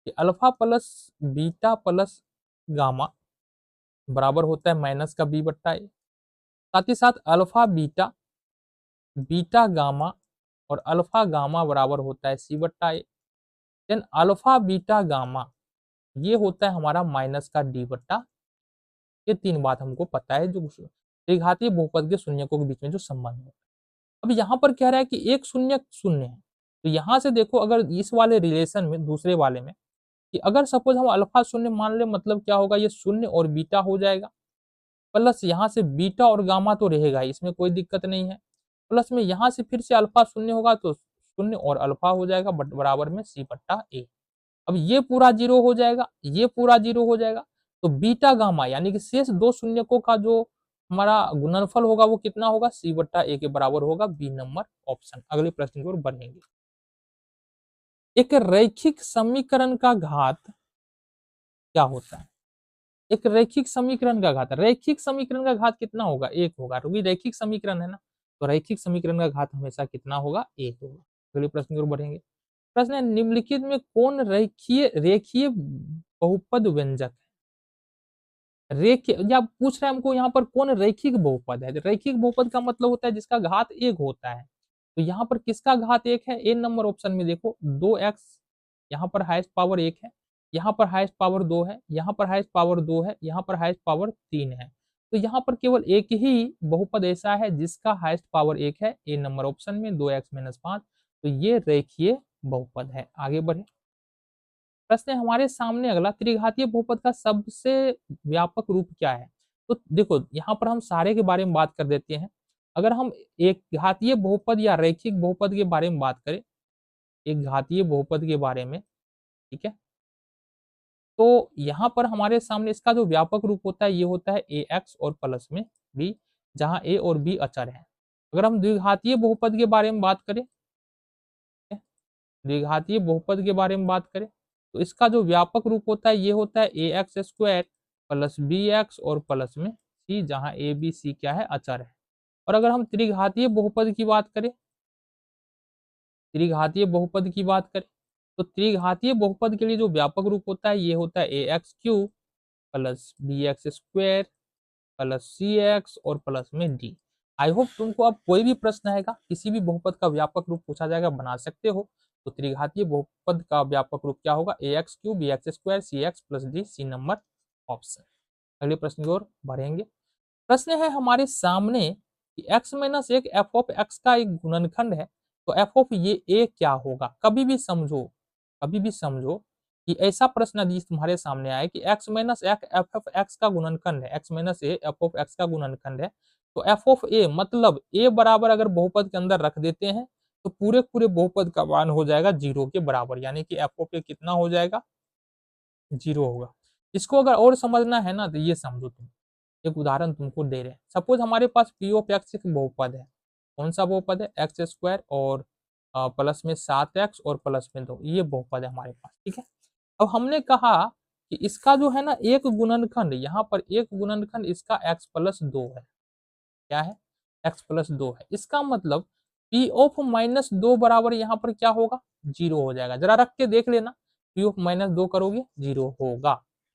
कि alpha plus beta plus gamma बराबर होता है माइनस का बी बट्टा ए, साथ ही साथ अल्फा बीटा बीटा गामा और अल्फा गामा बराबर होता है सी बट्टा ए। देन अल्फा बीटा गामा ये होता है हमारा माइनस का डी बट्टा। ये तीन बात हमको पता है जो त्रिघातीय बहुपद के शून्यकों के बीच में जो संबंध है। अब यहाँ पर कह रहा है कि एक शून्य शून्य है, तो यहाँ से देखो अगर इस वाले रिलेशन में दूसरे वाले में कि अगर सपोज हम अल्फा शून्य मान ले, मतलब क्या होगा, ये शून्य और बीटा हो जाएगा, प्लस यहाँ से बीटा और गामा तो रहेगा, इसमें कोई दिक्कत नहीं है, प्लस में यहाँ से फिर से अल्फा शून्य होगा तो शून्य और अल्फा हो जाएगा बराबर में सी बट्टा ए। अब ये पूरा 0 हो जाएगा, ये पूरा 0 हो जाएगा, तो बीटा गामा यानी कि शेष दो शून्यकों का जो हमारा गुणनफल होगा वो कितना होगा, सी बट्टा ए के बराबर होगा, बी नंबर ऑप्शन। अगले प्रश्न की ओर बढ़ेंगे। एक रैखिक समीकरण का घात क्या होता है, एक रैखिक समीकरण का घात, रैखिक समीकरण का घात कितना होगा, एक होगा, क्योंकि रैखिक समीकरण है ना, तो रैखिक समीकरण का घात हमेशा कितना होगा, एक होगा। अगले प्रश्न की ओर बढ़ेंगे। प्रश्न है निम्नलिखित में कौन रेखीय रेखीय बहुपद व्यंजक है, रेखीय या पूछ रहा है हमको यहाँ पर कौन रैखिक बहुपद है। रैखिक बहुपद का मतलब होता है जिसका घात एक होता है, तो यहाँ पर किसका घात एक है, ए नंबर ऑप्शन में देखो 2x, यहाँ पर हाईएस्ट पावर 1 है, यहाँ पर हाईएस्ट पावर 2 है, यहाँ पर हाईएस्ट पावर 2 है, यहाँ पर हाईएस्ट पावर 3 है, तो यहाँ पर केवल एक ही बहुपद ऐसा है जिसका हाईएस्ट पावर 1 है, ए नंबर ऑप्शन में 2x-5, तो ये रेखीय बहुपद है। आगे बढ़े, प्रश्न है हमारे सामने अगला, त्रिघातीय बहुपद का सबसे व्यापक रूप क्या है। तो देखो यहाँ पर हम सारे के बारे में बात कर देते हैं। अगर हम एक घातीय बहुपद या रैखिक बहुपद के बारे में बात करें, एक घातीय बहुपद के बारे में, ठीक है, तो यहाँ पर हमारे सामने इसका जो व्यापक रूप होता है ये होता है ए एक्स और प्लस में बी, जहां ए और बी अचर है। अगर हम द्विघातीय बहुपद के बारे में बात करें, द्विघातीय बहुपद के बारे में बात करें, तो इसका जो व्यापक रूप होता है ये होता है A X square plus B X और प्लस में सी, जहां ए बी सी क्या है, अचर है। और अगर हम त्रिघातीय बहुपद की बात करें, त्रिघातीय बहुपद की बात करें, तो त्रिघातीय बहुपद के लिए जो व्यापक रूप होता है ये होता है A X cube plus B X square plus C X और प्लस में डी। आई होप तुमको अब कोई भी प्रश्न आएगा, किसी भी बहुपद का व्यापक रूप पूछा जाएगा, बना सकते हो। तो त्रिघातीय बहुपद का व्यापक रूप क्या होगा, A X cube B X square C X plus D, C number option. अगले प्रश्न की ओर बढ़ेंगे। प्रश्न है हमारे सामने कि x माइनस एक एफ ऑफ एक्स का एक गुणनखंड है, तो एफ ऑफ ये ए क्या होगा। कभी भी समझो कि ऐसा प्रश्न यदि तुम्हारे सामने आए कि x minus F of x का गुणनखंड है, x minus A F of x का गुणनखंड है, तो एफ ऑफ ए मतलब ए बराबर अगर बहुपद के अंदर रख देते हैं तो पूरे पूरे बहुपद का मान हो जाएगा 0 के बराबर, यानी कि एफ ऑफ ए कितना हो जाएगा, 0 होगा। इसको अगर और समझना है ना तो ये समझो तुम, एक उदाहरण तुमको दे रहे हैं। सपोज हमारे पास पी ऑफ एक्स एक बहुपद है, कौन सा बहुपद है, एक्स स्क्वायर और प्लस में 7x और प्लस में 2, ये बहुपद है हमारे पास, ठीक है। अब हमने कहा कि इसका जो है ना एक गुणनखंड, यहाँ पर एक गुणनखंड इसका x प्लस 2 है, क्या है, x प्लस 2 है। इसका मतलब पी ऑफ माइनस 2 बराबर यहाँ पर क्या होगा, 0 हो जाएगा। जरा रख के देख लेना, पी ऑफ माइनस 2 करोगे 0 होगा।